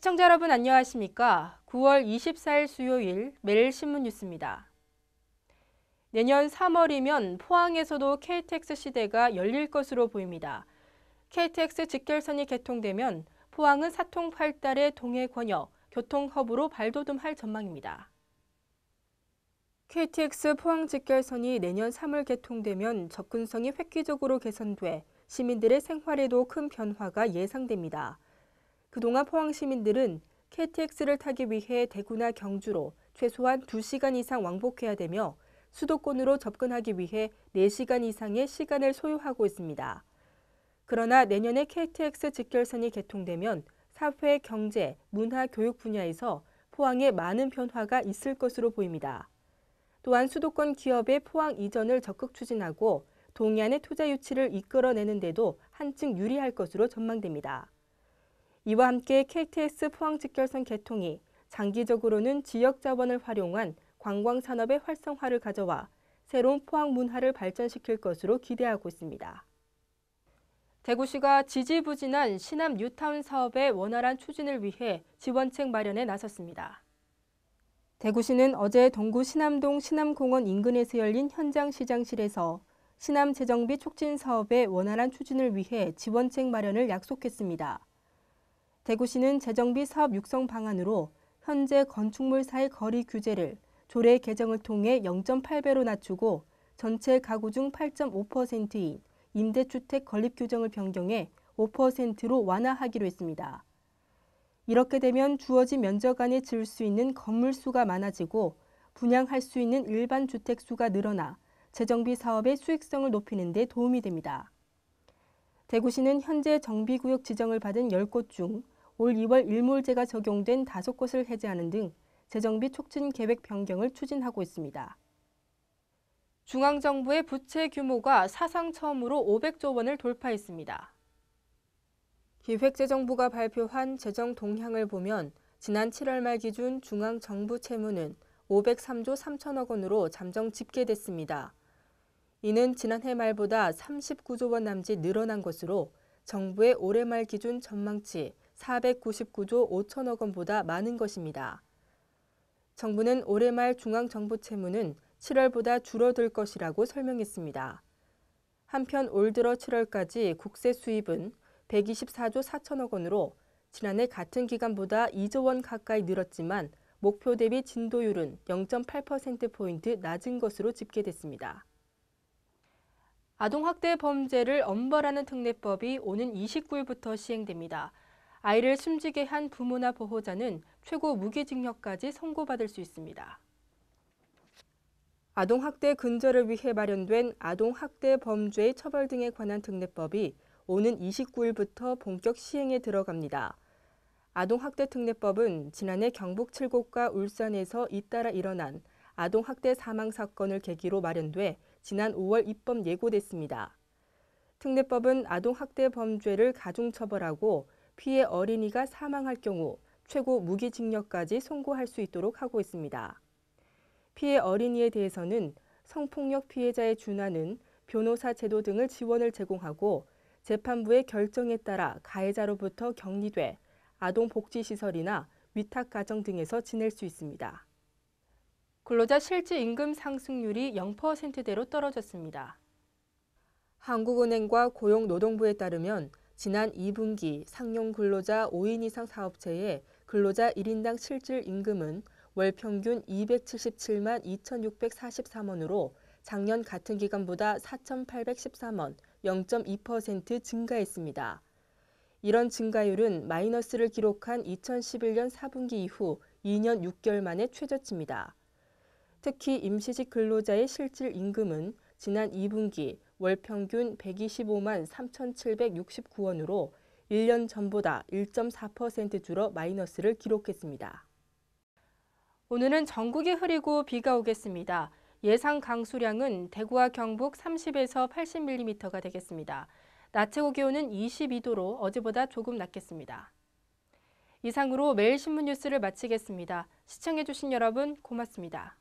시청자 여러분 안녕하십니까? 9월 24일 수요일 매일신문 뉴스입니다. 내년 3월이면 포항에서도 KTX 시대가 열릴 것으로 보입니다. KTX 직결선이 개통되면 포항은 사통팔달의 동해 권역, 교통허브로 발돋움할 전망입니다. KTX 포항 직결선이 내년 3월 개통되면 접근성이 획기적으로 개선돼 시민들의 생활에도 큰 변화가 예상됩니다. 그동안 포항 시민들은 KTX를 타기 위해 대구나 경주로 최소한 2시간 이상 왕복해야 되며 수도권으로 접근하기 위해 4시간 이상의 시간을 소요하고 있습니다. 그러나 내년에 KTX 직결선이 개통되면 사회, 경제, 문화, 교육 분야에서 포항에 많은 변화가 있을 것으로 보입니다. 또한 수도권 기업의 포항 이전을 적극 추진하고 동해안의 투자 유치를 이끌어내는 데도 한층 유리할 것으로 전망됩니다. 이와 함께 KTX 포항 직결선 개통이 장기적으로는 지역 자원을 활용한 관광 산업의 활성화를 가져와 새로운 포항 문화를 발전시킬 것으로 기대하고 있습니다. 대구시가 지지부진한 시남 뉴타운 사업의 원활한 추진을 위해 지원책 마련에 나섰습니다. 대구시는 어제 동구 신암동 신암공원 인근에서 열린 현장 시장실에서 시남 재정비 촉진 사업의 원활한 추진을 위해 지원책 마련을 약속했습니다. 대구시는 재정비 사업 육성 방안으로 현재 건축물사의 거리 규제를 조례 개정을 통해 0.8배로 낮추고 전체 가구 중 8.5%인 임대주택 건립 규정을 변경해 5%로 완화하기로 했습니다. 이렇게 되면 주어진 면적 안에 지을 수 있는 건물 수가 많아지고 분양할 수 있는 일반 주택 수가 늘어나 재정비 사업의 수익성을 높이는 데 도움이 됩니다. 대구시는 현재 정비구역 지정을 받은 10곳 중 올 2월 일몰제가 적용된 5곳을 해제하는 등 재정비 촉진 계획 변경을 추진하고 있습니다. 중앙정부의 부채 규모가 사상 처음으로 500조 원을 돌파했습니다. 기획재정부가 발표한 재정 동향을 보면 지난 7월 말 기준 중앙정부 채무는 503조 3천억 원으로 잠정 집계됐습니다. 이는 지난해 말보다 39조 원 남짓 늘어난 것으로 정부의 올해 말 기준 전망치 499조 5천억 원보다 많은 것입니다. 정부는 올해 말 중앙정부 채무는 7월보다 줄어들 것이라고 설명했습니다. 한편 올 들어 7월까지 국세 수입은 124조 4천억 원으로 지난해 같은 기간보다 2조 원 가까이 늘었지만 목표 대비 진도율은 0.8%포인트 낮은 것으로 집계됐습니다. 아동학대 범죄를 엄벌하는 특례법이 오는 29일부터 시행됩니다. 아이를 숨지게 한 부모나 보호자는 최고 무기징역까지 선고받을 수 있습니다. 아동학대 근절을 위해 마련된 아동학대 범죄의 처벌 등에 관한 특례법이 오는 29일부터 본격 시행에 들어갑니다. 아동학대 특례법은 지난해 경북 7곳과 울산에서 잇따라 일어난 아동학대 사망 사건을 계기로 마련돼 지난 5월 입법 예고됐습니다. 특례법은 아동학대 범죄를 가중처벌하고 피해 어린이가 사망할 경우 최고 무기징역까지 선고할 수 있도록 하고 있습니다. 피해 어린이에 대해서는 성폭력 피해자에 준하는 변호사 제도 등을 지원을 제공하고 재판부의 결정에 따라 가해자로부터 격리돼 아동복지시설이나 위탁가정 등에서 지낼 수 있습니다. 근로자 실질 임금 상승률이 0%대로 떨어졌습니다. 한국은행과 고용노동부에 따르면 지난 2분기 상용 근로자 5인 이상 사업체의 근로자 1인당 실질 임금은 월 평균 277만 2,643원으로 작년 같은 기간보다 4,813원, 0.2% 증가했습니다. 이런 증가율은 마이너스를 기록한 2011년 4분기 이후 2년 6개월 만에 최저치입니다. 특히 임시직 근로자의 실질 임금은 지난 2분기 월 평균 125만 3,769원으로 1년 전보다 1.4% 줄어 마이너스를 기록했습니다. 오늘은 전국이 흐리고 비가 오겠습니다. 예상 강수량은 대구와 경북 30에서 80mm가 되겠습니다. 낮 최고 기온은 22도로 어제보다 조금 낮겠습니다. 이상으로 매일신문 뉴스를 마치겠습니다. 시청해주신 여러분 고맙습니다.